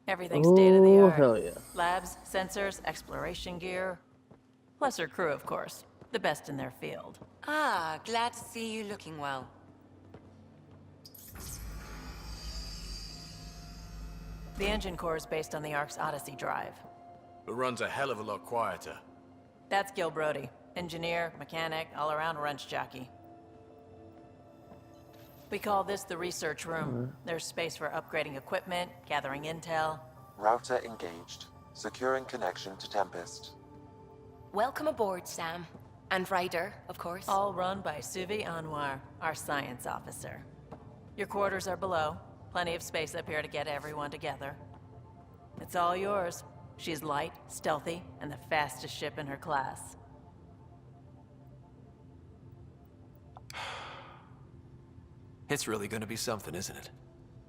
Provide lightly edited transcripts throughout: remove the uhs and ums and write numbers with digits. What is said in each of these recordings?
Everything's state-of-the-art. hell yeah. Labs, sensors, exploration gear. Plus her crew, of course. The best in their field. Ah, glad to see you looking well. The engine core is based on the Ark's Odyssey drive. But runs a hell of a lot quieter. That's Gil Brody. Engineer, mechanic, all-around wrench jockey. We call this the research room. There's space for upgrading equipment, gathering intel. Router engaged. Securing connection to Tempest. Welcome aboard, Sam. And Ryder, of course. All run by Suvi Anwar, our science officer. Your quarters are below. Plenty of space up here to get everyone together. It's all yours. She's light, stealthy, and the fastest ship in her class. It's really gonna be something, isn't it?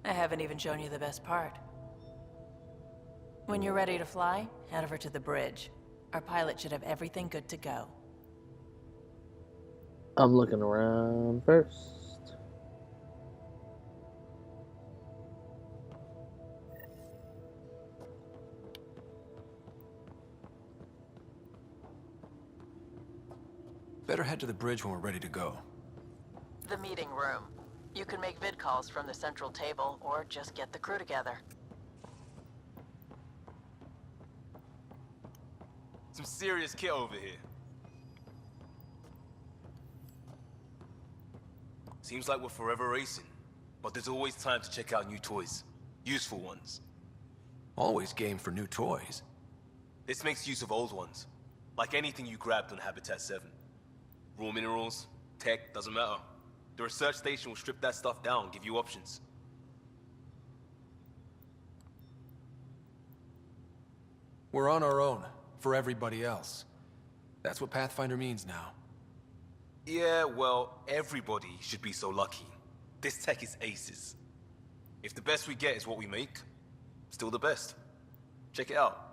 I haven't even shown you the best part. When you're ready to fly, head over to the bridge. Our pilot should have everything good to go. I'm looking around first. Better head to the bridge when we're ready to go. The meeting room. You can make vid calls from the central table, or just get the crew together. Some serious kit over here. Seems like we're forever racing, but there's always time to check out new toys. Useful ones. Always game for new toys. This makes use of old ones. Like anything you grabbed on Habitat 7. Raw minerals, tech, doesn't matter. The research station will strip that stuff down and give you options. We're on our own, for everybody else. That's what Pathfinder means now. Yeah, well, everybody should be so lucky. This tech is aces. If the best we get is what we make, still the best. Check it out.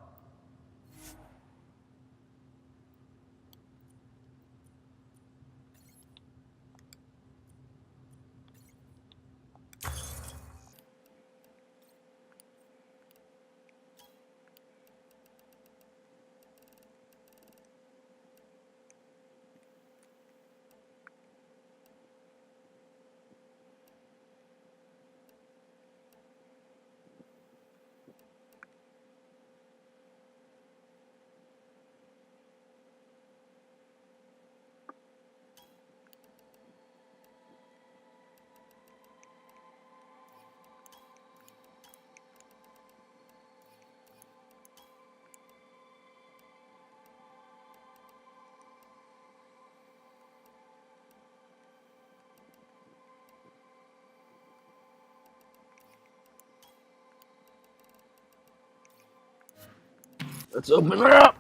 Let's open her up.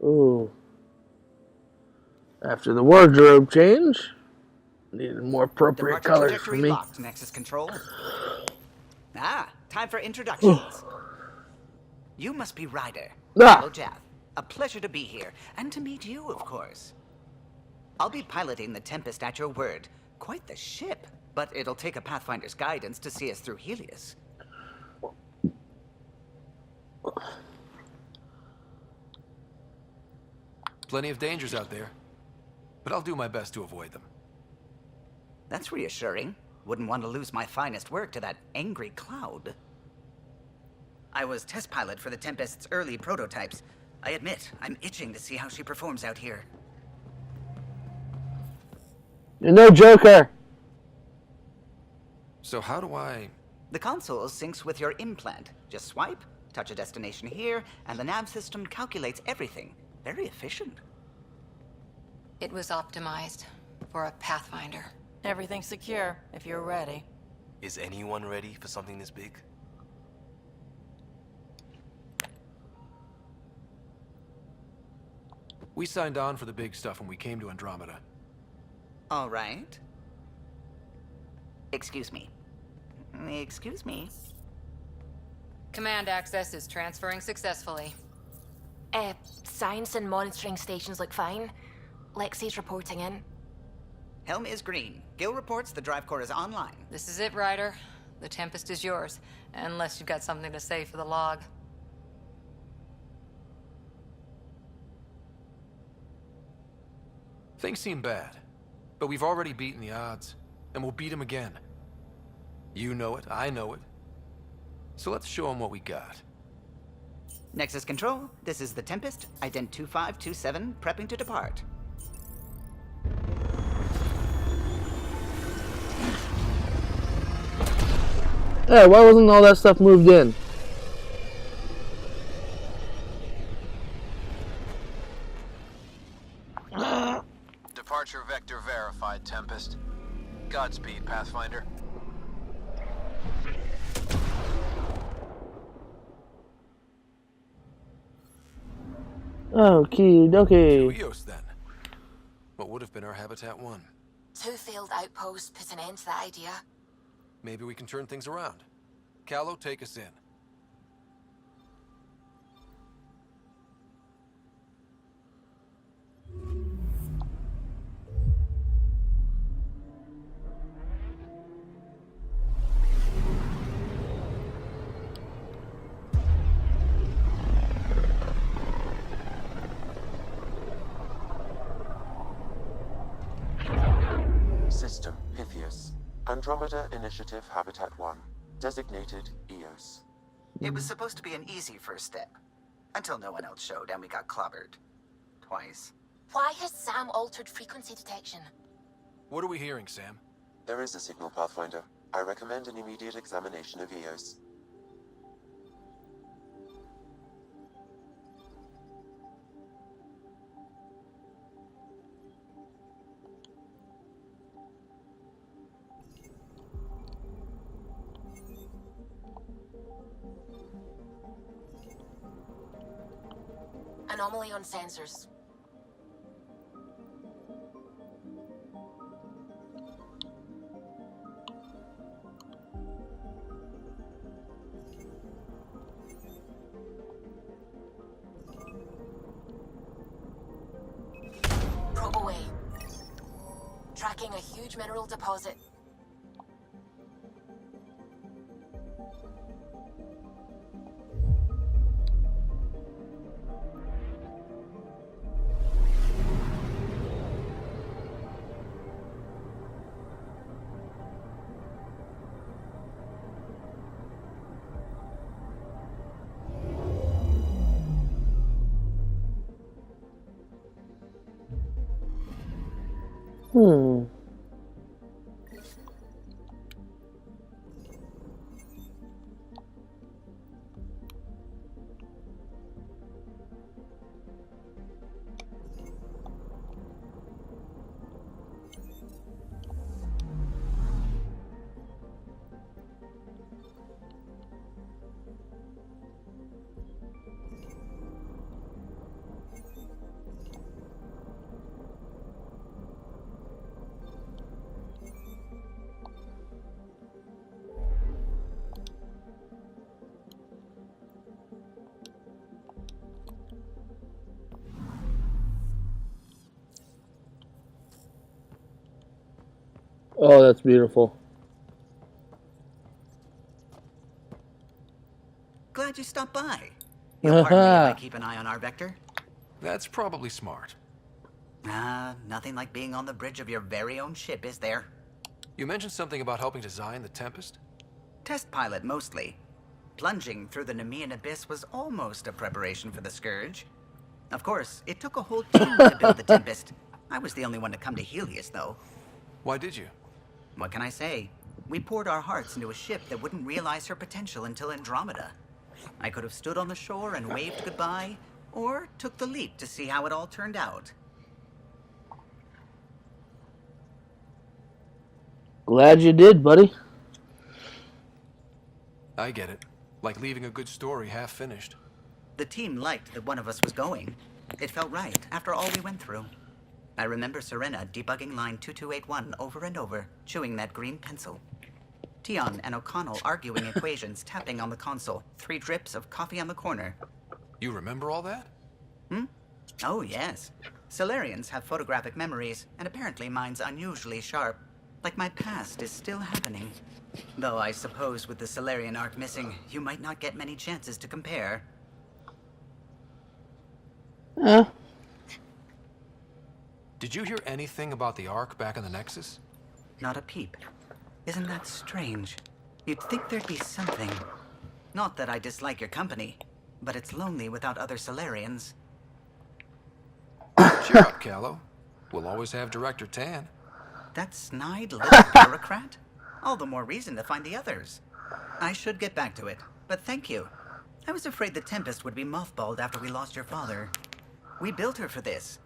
Ooh. After the wardrobe change, needed more appropriate Departure colors for trajectory me. locked, Nexus Control. Time for introductions. You must be Ryder. Hello, Jath. A pleasure to be here, and to meet you, of course. I'll be piloting the Tempest at your word. Quite the ship, but it'll take a Pathfinder's guidance to see us through Helios. Plenty of dangers out there, but I'll do my best to avoid them. That's reassuring. Wouldn't want to lose my finest work to that angry cloud. I was test pilot for the Tempest's early prototypes. I admit, I'm itching to see how she performs out here. You're no joker. So how do I... The console syncs with your implant. Just swipe, touch a destination here, and the nav system calculates everything. Very efficient. It was optimized for a Pathfinder. Everything's secure, if you're ready. Is anyone ready for something this big? We signed on for the big stuff when we came to Andromeda. All right. Excuse me. Excuse me. Command access is transferring successfully. Science and monitoring stations look fine. Lexi's reporting in. Helm is green. Gil reports the drive core is online. This is it, Ryder. The Tempest is yours, unless you've got something to say for the log. Things seem bad, but we've already beaten the odds, and we'll beat them again. You know it, I know it. So let's show them what we got. Nexus Control, this is the Tempest, ident 2527, prepping to depart. Hey, why wasn't all that stuff moved in? Departure vector verified, Tempest. Godspeed, Pathfinder. Okie dokie. Eos, then. What would have been our Habitat 1? 2 failed outposts put an end to that idea. Maybe we can turn things around. Callow, take us in. System Pythias. Andromeda Initiative Habitat 1. Designated EOS. It was supposed to be an easy first step. Until no one else showed and we got clobbered. Twice. Why has Sam altered frequency detection? What are we hearing, Sam? There is a signal, Pathfinder. I recommend an immediate examination of EOS. Anomaly on sensors. Probe away. Tracking a huge mineral deposit. Hmm. Oh, that's beautiful. Glad you stopped by. You'll pardon me if I keep an eye on our vector? That's probably smart. Nothing like being on the bridge of your very own ship, is there? You mentioned something about helping design the Tempest? Test pilot, mostly. Plunging through the Nemean abyss was almost a preparation for the Scourge. Of course, it took a whole team to build the Tempest. I was the only one to come to Helios, though. Why did you? What can I say? We poured our hearts into a ship that wouldn't realize her potential until Andromeda. I could have stood on the shore and waved goodbye, or took the leap to see how it all turned out. Glad you did, buddy. I get it. Like leaving a good story half finished. The team liked that one of us was going. It felt right after all we went through. I remember Serena debugging line 2281 over and over, chewing that green pencil. Tion and O'Connell arguing equations, tapping on the console, 3 drips of coffee on the corner. You remember all that? Oh, yes. Solarians have photographic memories, and apparently mine's unusually sharp. Like my past is still happening. Though I suppose with the Solarian arc missing, you might not get many chances to compare. Did you hear anything about the Ark back in the Nexus? Not a peep. Isn't that strange? You'd think there'd be something. Not that I dislike your company, but it's lonely without other Solarians. Cheer up, Callow. We'll always have Director Tan. That snide little bureaucrat? All the more reason to find the others. I should get back to it, but thank you. I was afraid the Tempest would be mothballed after we lost your father. We built her for this.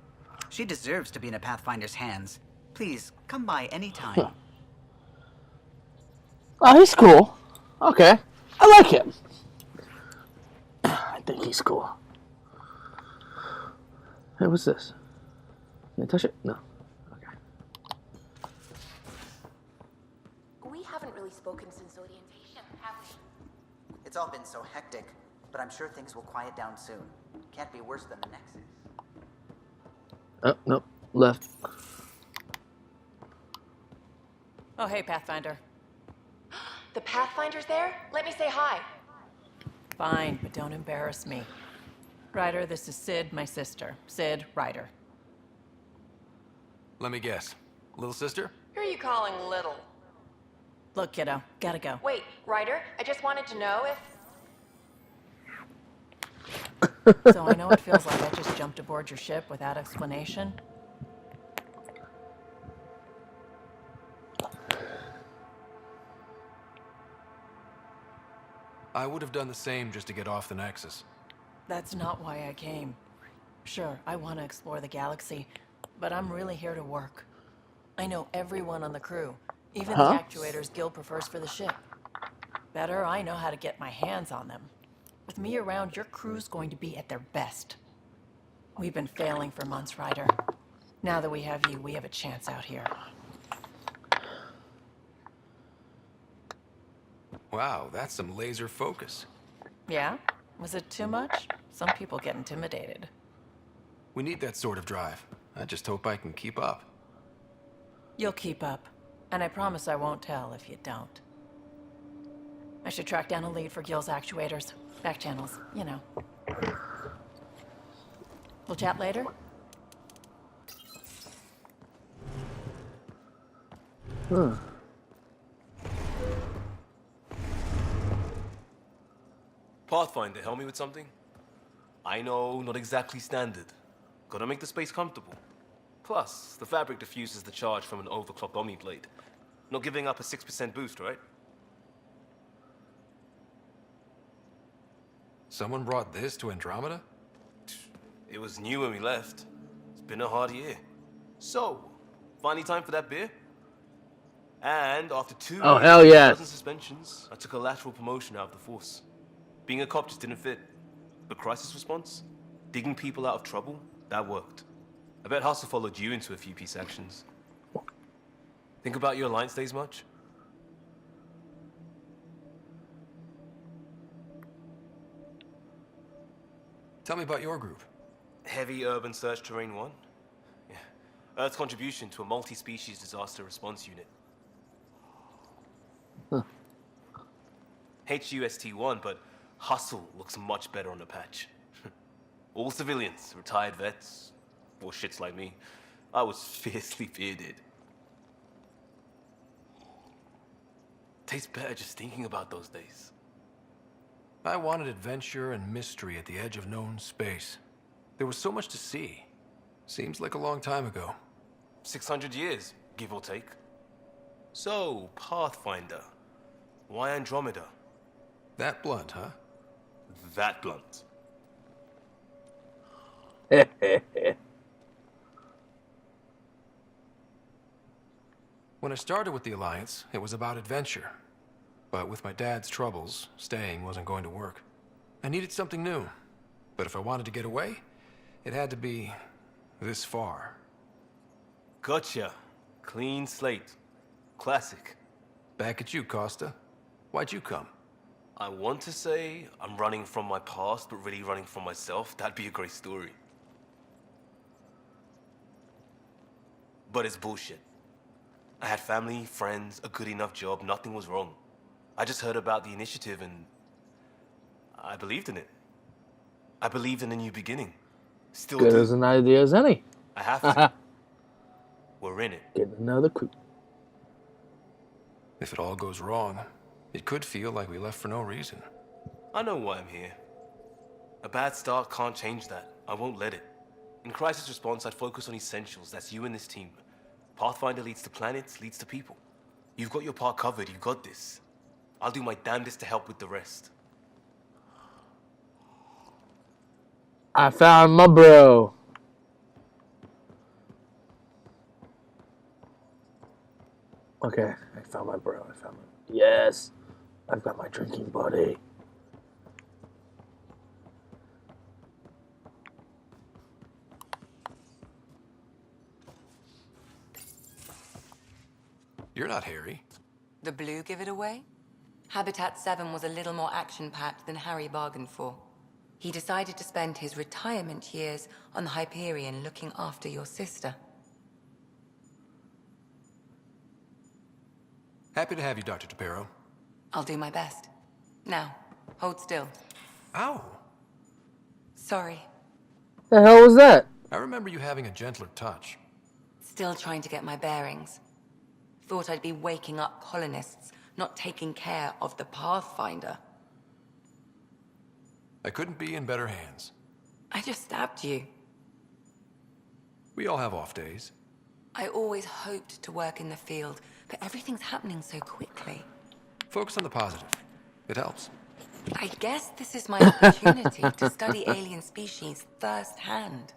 She deserves to be in a Pathfinder's hands. Please, come by any time. Oh, he's cool. Okay. I like him. I think he's cool. Hey, what's this? Can I touch it? No. Okay. We haven't really spoken since orientation, have we? It's all been so hectic, but I'm sure things will quiet down soon. Can't be worse than the Nexus. Oh, nope. Left. Oh, hey, Pathfinder. The Pathfinder's there? Let me say hi. Fine, but don't embarrass me. Ryder, this is Sid, my sister. Sid, Ryder. Let me guess. Little sister? Who are you calling little? Look, kiddo, gotta go. Wait, Ryder, I just wanted to know if... So I know it feels like I just jumped aboard your ship without explanation. I would have done the same just to get off the Nexus. That's not why I came. Sure, I want to explore the galaxy, but I'm really here to work. I know everyone on the crew, even the actuators Gil prefers for the ship. Better, I know how to get my hands on them. With me around, your crew's going to be at their best. We've been failing for months, Ryder. Now that we have you, we have a chance out here. Wow, that's some laser focus. Yeah? Was it too much? Some people get intimidated. We need that sort of drive. I just hope I can keep up. You'll keep up. And I promise I won't tell if you don't. I should track down a lead for Gil's actuators. Back channels, you know. We'll chat later? Huh. Pathfinder, help me with something? I know, not exactly standard. Gotta make the space comfortable. Plus, the fabric diffuses the charge from an overclocked Omni blade. Not giving up a 6% boost, right? Someone brought this to Andromeda? It was new when we left. It's been a hard year. So, finally time for that beer? And after 2 Oh, hell yes. dozen suspensions, I took a lateral promotion out of the force. Being a cop just didn't fit. But crisis response? Digging people out of trouble? That worked. I bet Hustle followed you into a few peace actions. Think about your Alliance days much? Tell me about your group. Heavy Urban Search Terrain 1? Yeah. Earth's contribution to a multi-species disaster response unit. HUST-1, but Hustle looks much better on the patch. All civilians, retired vets, or shits like me. I was fiercely bearded. Tastes better just thinking about those days. I wanted adventure and mystery at the edge of known space. There was so much to see. Seems like a long time ago. 600 years, give or take. So, Pathfinder. Why Andromeda? That blunt, huh? That blunt. When I started with the Alliance, it was about adventure. But with my dad's troubles, staying wasn't going to work. I needed something new. But if I wanted to get away, it had to be this far. Gotcha. Clean slate. Classic. Back at you, Costa. Why'd you come? I want to say I'm running from my past, but really running from myself. That'd be a great story. but it's bullshit. I had family, friends, a good enough job, nothing was wrong. I just heard about the initiative and I believed in it. I believed in a new beginning. Still Good do. as an idea as any. I have to. We're in it. Get another crew. If it all goes wrong, it could feel like we left for no reason. I know why I'm here. A bad start can't change that. I won't let it. In crisis response, I'd focus on essentials. That's you and this team. Pathfinder leads to planets, leads to people. You've got your part covered. You've got this. I'll do my damnedest to help with the rest. I found my bro. Okay, I found my bro. Yes, I've got my drinking buddy. You're not Harry. The blue give it away? Habitat 7 was a little more action-packed than Harry bargained for. He decided to spend his retirement years on the Hyperion looking after your sister. Happy to have you, Dr. Tapero. I'll do my best. Now, hold still. Ow! Sorry. The hell was that? I remember you having a gentler touch. Still trying to get my bearings. Thought I'd be waking up colonists, not taking care of the Pathfinder. I couldn't be in better hands. I just stabbed you. We all have off days. I always hoped to work in the field, but everything's happening so quickly. Focus on the positive. It helps. I guess this is my opportunity to study alien species firsthand.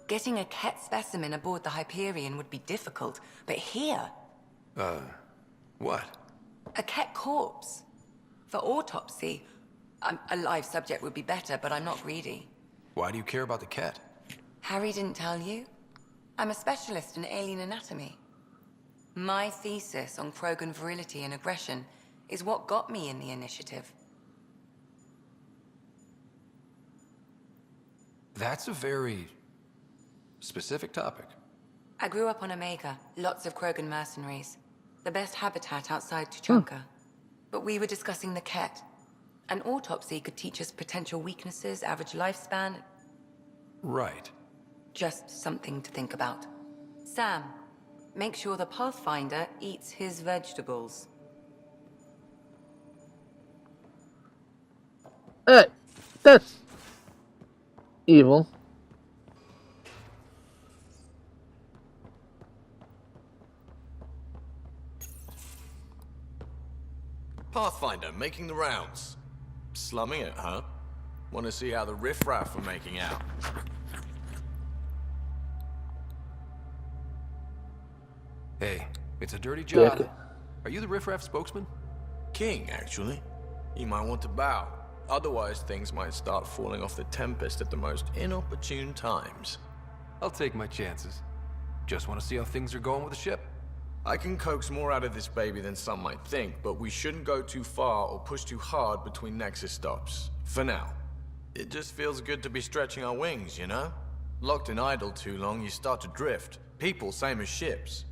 Getting a Ket specimen aboard the Hyperion would be difficult, but here... What? A Ket corpse. For autopsy. A live subject would be better, but I'm not greedy. Why do you care about the Ket? Harry didn't tell you? I'm a specialist in alien anatomy. My thesis on Krogan virility and aggression is what got me in the initiative. That's a very specific topic. I grew up on Omega, lots of Krogan mercenaries. The best habitat outside Tuchanka. But we were discussing the Ket. An autopsy could teach us potential weaknesses, average lifespan. Right. Just something to think about. Sam, make sure the Pathfinder eats his vegetables. Hey, that's evil. Pathfinder, making the rounds. Slumming it, huh? Want to see how the riffraff are making out? Hey, it's a dirty job. Yeah. Are you the riffraff spokesman? King, actually. You might want to bow. Otherwise, things might start falling off the Tempest at the most inopportune times. I'll take my chances. Just want to see how things are going with the ship. I can coax more out of this baby than some might think, but we shouldn't go too far or push too hard between Nexus stops. For now. It just feels good to be stretching our wings, you know? Locked and idle too long, you start to drift. People, same as ships.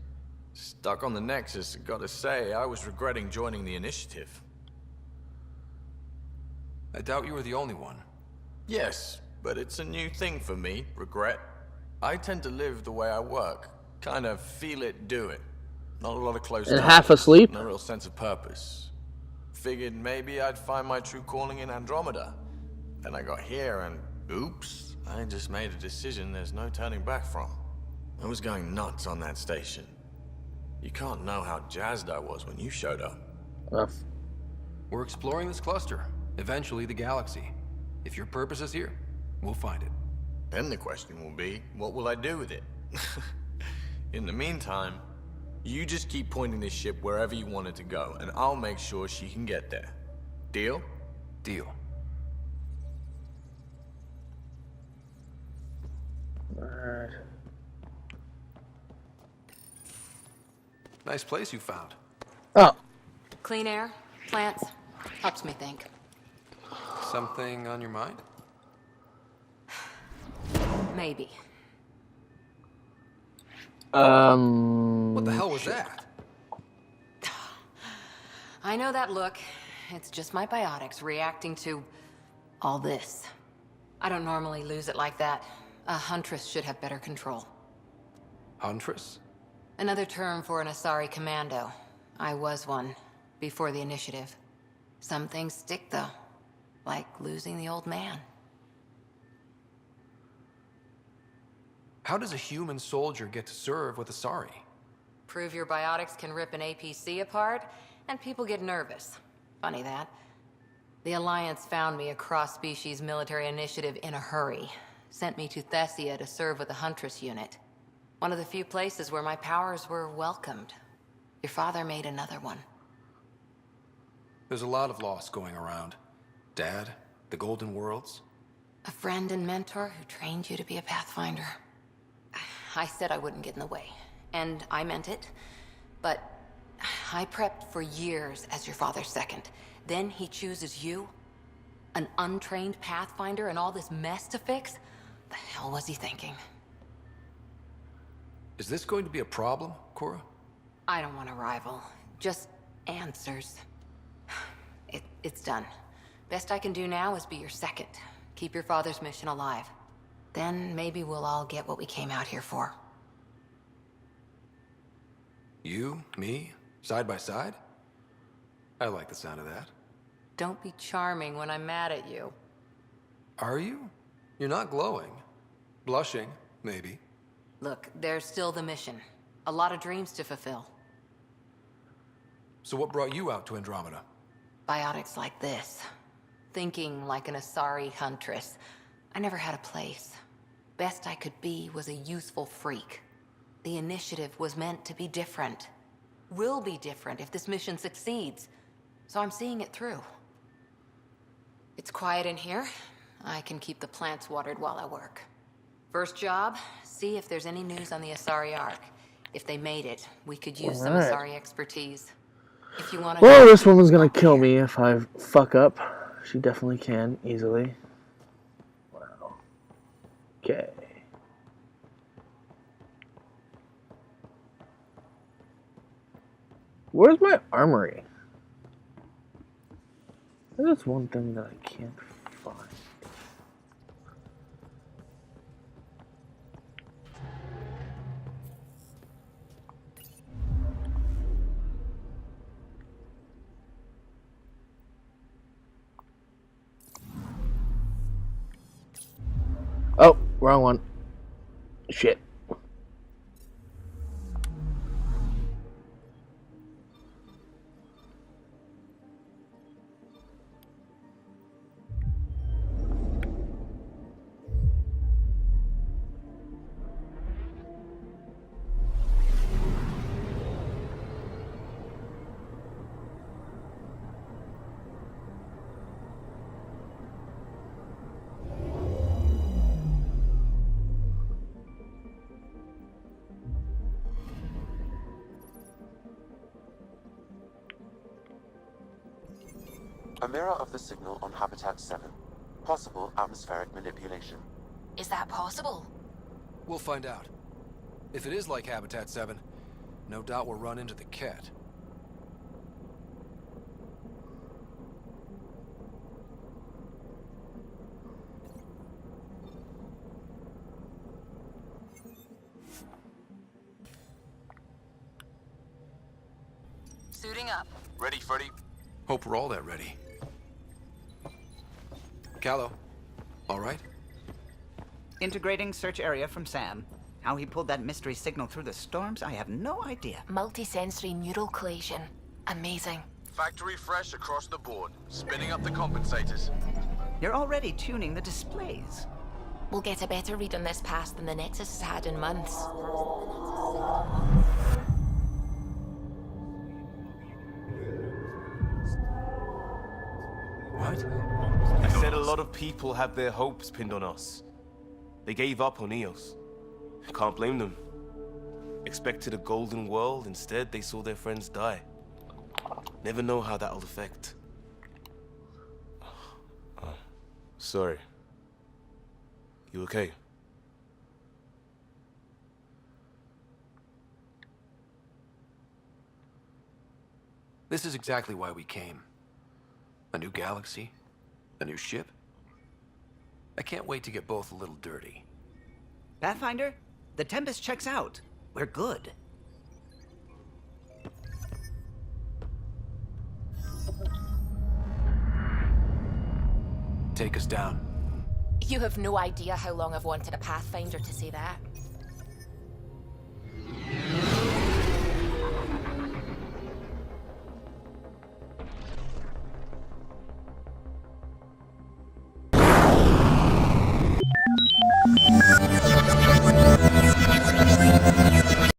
Stuck on the Nexus, gotta say, I was regretting joining the initiative. I doubt you were the only one. Yes, but it's a new thing for me, regret. I tend to live the way I work. Kind of feel it, do it. Not a lot of close And ties, half asleep? no real sense of purpose. Figured maybe I'd find my true calling in Andromeda. Then I got here and, oops, I just made a decision there's no turning back from. I was going nuts on that station. You can't know how jazzed I was when you showed up. Rough. We're exploring this cluster, eventually the galaxy. If your purpose is here, we'll find it. Then the question will be, what will I do with it? In the meantime, you just keep pointing this ship wherever you want it to go, and I'll make sure she can get there. Deal? Deal. Alright. Nice place you found. Oh, Clean air, plants, helps me think. Something on your mind? Maybe. What the hell was that? I know that look. It's just my biotics reacting to all this. I don't normally lose it like that. A huntress should have better control. Huntress? Another term for an Asari commando. I was one, before the initiative. Some things stick, though. Like losing the old man. How does a human soldier get to serve with Asari? Prove your biotics can rip an APC apart, and people get nervous. Funny that. The Alliance found me a cross-species military initiative in a hurry. Sent me to Thessia to serve with the Huntress unit. One of the few places where my powers were welcomed. Your father made another one. There's a lot of loss going around. Dad, the Golden Worlds. A friend and mentor who trained you to be a Pathfinder. I said I wouldn't get in the way, and I meant it. But I prepped for years as your father's second. Then he chooses you? An untrained Pathfinder and all this mess to fix? The hell was he thinking? Is this going to be a problem, Cora? I don't want a rival. Just answers. It's done. Best I can do now is be your second. Keep your father's mission alive. Then maybe we'll all get what we came out here for. You, me, side by side? I like the sound of that. Don't be charming when I'm mad at you. Are you? You're not glowing. Blushing, maybe. Look, there's still the mission. A lot of dreams to fulfill. So what brought you out to Andromeda? Biotics like this. Thinking like an Asari huntress. I never had a place. Best I could be was a useful freak. The initiative was meant to be different. Will be different if this mission succeeds. So I'm seeing it through. It's quiet in here. I can keep the plants watered while I work. First job, see if there's any news on the Asari Ark. If they made it, we could use some Asari expertise. If you want to... Well, this woman's gonna kill me if I fuck up. She definitely can, easily. Wow. Okay. Where's my armory? There's one thing that I can't find. Oh, wrong one. Shit. A mirror of the signal on Habitat 7. Possible atmospheric manipulation. Is that possible? We'll find out. If it is like Habitat 7, no doubt we'll run into the cat. Suiting up. Ready, Freddy? Hope we're all that ready. Callow, all right? Integrating search area from Sam. How he pulled that mystery signal through the storms, I have no idea. Multisensory neural collation. Amazing. Factory fresh across the board. Spinning up the compensators. You're already tuning the displays. We'll get a better read on this pass than the Nexus has had in months. What? I said a lot of people have their hopes pinned on us. They gave up on Eos. Can't blame them. Expected a golden world, instead they saw their friends die. Never know how that'll affect. Sorry. You okay? This is exactly why we came. A new galaxy, a new ship. I can't wait to get both a little dirty. Pathfinder, the Tempest checks out. We're good. Take us down. You have no idea how long I've wanted a Pathfinder to say that.